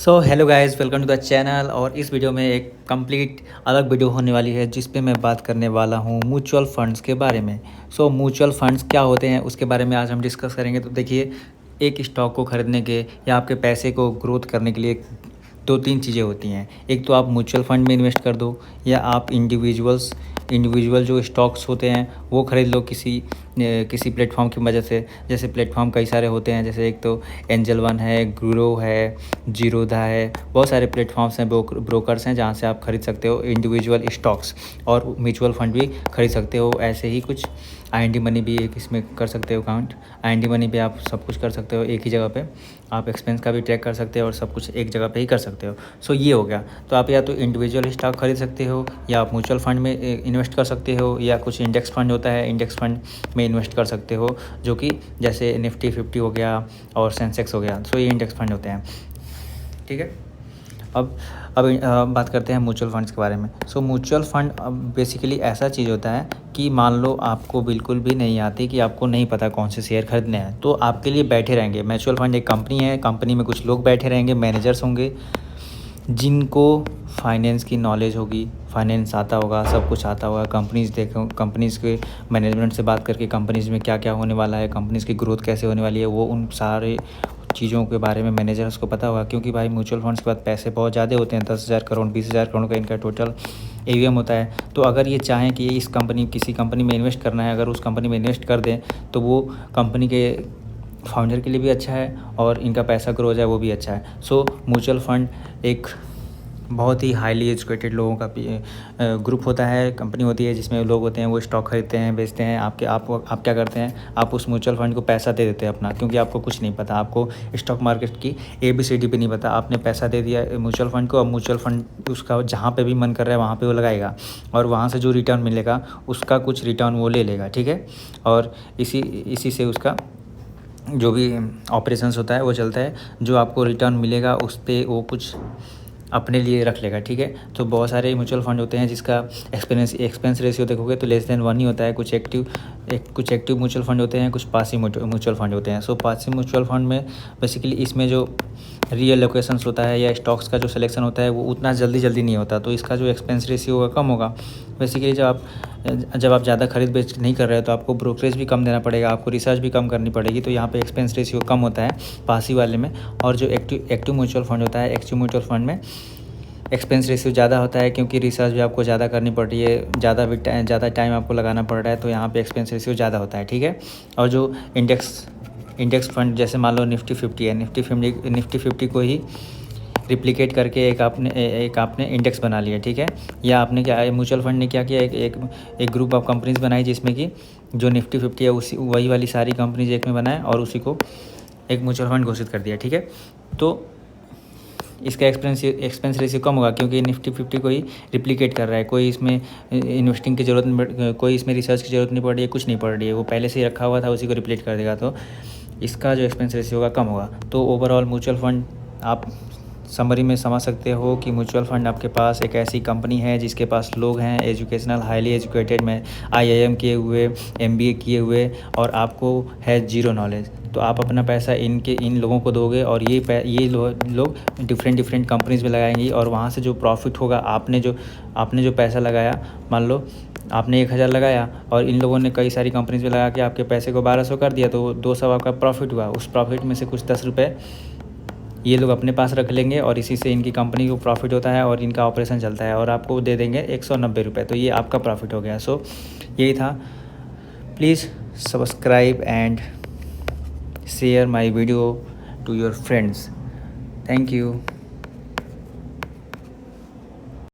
So hello guys, welcome to the channel. और इस video में एक कंप्लीट अलग वीडियो होने वाली है जिस पे मैं बात करने वाला हूँ म्यूचुअल फंड्स के बारे में। सो म्यूचुअल फंड्स क्या होते हैं उसके बारे में आज हम डिस्कस करेंगे। तो देखिए, एक स्टॉक को खरीदने के या आपके पैसे को ग्रोथ करने के लिए दो तीन चीज़ें होती हैं। एक तो आप म्यूचुअल फंड में इन्वेस्ट कर दो, या आप इंडिविजुअल जो स्टॉक्स होते हैं वो ख़रीद लो किसी प्लेटफॉर्म की मदद से। जैसे प्लेटफॉर्म कई सारे होते हैं, जैसे एक तो एंजल वन है, ग्रो है, जीरोधा है, बहुत सारे प्लेटफॉर्म्स हैं, ब्रोकर्स हैं जहाँ से आप खरीद सकते हो इंडिविजुअल स्टॉक्स और म्यूचुअल फंड भी खरीद सकते हो। ऐसे ही कुछ आई मनी भी एक इसमें कर सकते हो अकाउंट। आई मनी पे आप सब कुछ कर सकते हो एक ही जगह पे। आप एक्सपेंस का भी ट्रैक कर सकते हो और सब कुछ एक जगह पे ही कर सकते हो। सो ये हो गया। तो आप या तो इंडिविजुअल स्टॉक खरीद सकते हो, या आप म्यूचुअल फंड में इन्वेस्ट कर सकते हो, या कुछ इंडेक्स फंड होता है, इंडेक्स फंड में इन्वेस्ट कर सकते हो, जो कि जैसे निफ्टी 50 हो गया और सेंसेक्स हो गया। सो ये इंडेक्स फंड होते हैं, ठीक है। अब बात करते हैं म्यूचुअल फंड्स के बारे में। सो म्यूचुअल फंड बेसिकली ऐसा चीज़ होता है कि मान लो आपको बिल्कुल भी नहीं आती, कि आपको नहीं पता कौन से शेयर खरीदने हैं, तो आपके लिए बैठे रहेंगे। म्यूचुअल फंड एक कंपनी है, कंपनी में कुछ लोग बैठे रहेंगे, मैनेजर्स होंगे जिनको फाइनेंस की नॉलेज होगी, फाइनेंस आता होगा, सब कुछ आता होगा। कंपनीज़ के मैनेजमेंट से बात करके कंपनीज़ में क्या क्या होने वाला है, कंपनीज़ की ग्रोथ कैसे होने वाली है, वो उन सारे चीज़ों के बारे में मैनेजर्स को पता होगा। क्योंकि भाई म्यूचुअल फंड्स के बाद पैसे बहुत ज़्यादा होते हैं, 10,000 करोड़ 20,000 करोड़ का इनका टोटल AUM होता है। तो अगर ये चाहें कि किसी कंपनी में इन्वेस्ट करना है, अगर उस कंपनी में इन्वेस्ट कर दें तो वो कंपनी के फाउंडर के लिए भी अच्छा है और इनका पैसा ग्रो हो जाए वो भी अच्छा है। सो म्यूचुअल फंड एक बहुत ही हाईली एजुकेटेड लोगों का ग्रुप होता है, कंपनी होती है जिसमें लोग होते हैं वो स्टॉक खरीदते हैं, बेचते हैं। आप क्या करते हैं, आप उस म्यूचुअल फंड को पैसा दे देते हैं अपना, क्योंकि आपको कुछ नहीं पता, आपको स्टॉक मार्केट की ABCD भी नहीं पता। आपने पैसा दे दिया म्यूचुअल फंड को, अब म्यूचुअल फंड उसका जहाँ पे भी मन कर रहा है वहाँ पे वो लगाएगा, और वहाँ से जो रिटर्न मिलेगा उसका कुछ रिटर्न वो ले लेगा, ठीक है। और इसी से उसका जो भी ऑपरेशंस होता है वो चलता है। जो आपको रिटर्न मिलेगा उस पर वो कुछ अपने लिए रख लेगा, ठीक है। तो बहुत सारे म्यूचुअल फंड होते हैं जिसका एक्सपेंस रेशियो देखोगे तो <1 ही होता है। कुछ एक्टिव म्यूचुअल फंड होते हैं, कुछ पासिव म्यूचुअल फंड होते हैं। सो पासिव म्यूचुअल फंड में बेसिकली इसमें जो रीएलोकेशंस होता है या स्टॉक्स का जो सिलेक्शन होता है वो उतना जल्दी नहीं होता, तो इसका जो एक्सपेंस रेशियो होगा कम होगा। बेसिकली जब आप ज़्यादा खरीद बेच नहीं कर रहे हो तो आपको ब्रोकरेज भी कम देना पड़ेगा, आपको रिसर्च भी कम करनी पड़ेगी, तो यहाँ पे एक्सपेंस रेशियो कम होता है पासिव वाले में। और जो एक्टिव म्यूचुअल फंड होता है, एक्टिव म्यूचुअल फंड में एक्सपेंस रेशियो ज़्यादा होता है, क्योंकि रिसर्च भी आपको ज़्यादा करनी पड़ रही है, ज़्यादा टाइम आपको लगाना पड़ रहा है, तो यहाँ पे एक्सपेंस रेशियो ज़्यादा होता है, ठीक है। और जो इंडेक्स फंड, जैसे मान लो निफ्टी 50 है, निफ्टी 50 को ही रिप्लिकेट करके एक आपने इंडेक्स बना लिया, ठीक है। या आपने क्या, म्यूचुअल फंड ने क्या किया, एक ग्रुप ऑफ कंपनीज बनाई जिसमें कि जो निफ्टी 50 है वही वाली सारी कंपनीज एक में बनाए और उसी को एक म्यूचुअल फंड घोषित कर दिया, ठीक है। तो इसका एक्सपेंस रेशियो कम होगा, क्योंकि निफ्टी 50 को ही रिप्लिकेट कर रहा है। कोई इसमें इन्वेस्टिंग की ज़रूरत नहीं, कोई इसमें रिसर्च की ज़रूरत नहीं पड़ रही है, कुछ नहीं पड़ रही है, वो पहले से ही रखा हुआ था, उसी को रिप्लेट कर देगा, तो इसका जो एक्सपेंस रेशियो होगा कम होगा। तो ओवरऑल म्यूचुअल फंड आप समरी में समझ सकते हो कि म्यूचुअल फंड आपके पास एक ऐसी कंपनी है जिसके पास लोग हैं एजुकेशनल, हाईली एजुकेटेड में IIM किए हुए, MBA किए हुए, और आपको है ज़ीरो नॉलेज। तो आप अपना पैसा इन लोगों को दोगे और ये लोग डिफरेंट कंपनीज़ में लगाएंगी, और वहाँ से जो प्रॉफिट होगा, आपने जो पैसा लगाया, मान लो आपने 1,000 लगाया और इन लोगों ने कई सारी कंपनीज़ में लगा के आपके पैसे को 1,200 कर दिया, तो 200 आपका प्रॉफिट हुआ। उस प्रॉफिट में से कुछ 10 रुपये ये लोग अपने पास रख लेंगे, और इसी से इनकी कंपनी को प्रॉफिट होता है और इनका ऑपरेशन चलता है, और आपको दे देंगे 190 रुपये। तो ये आपका प्रॉफिट हो गया। सो यही था। Please subscribe and share my video to your friends. Thank you.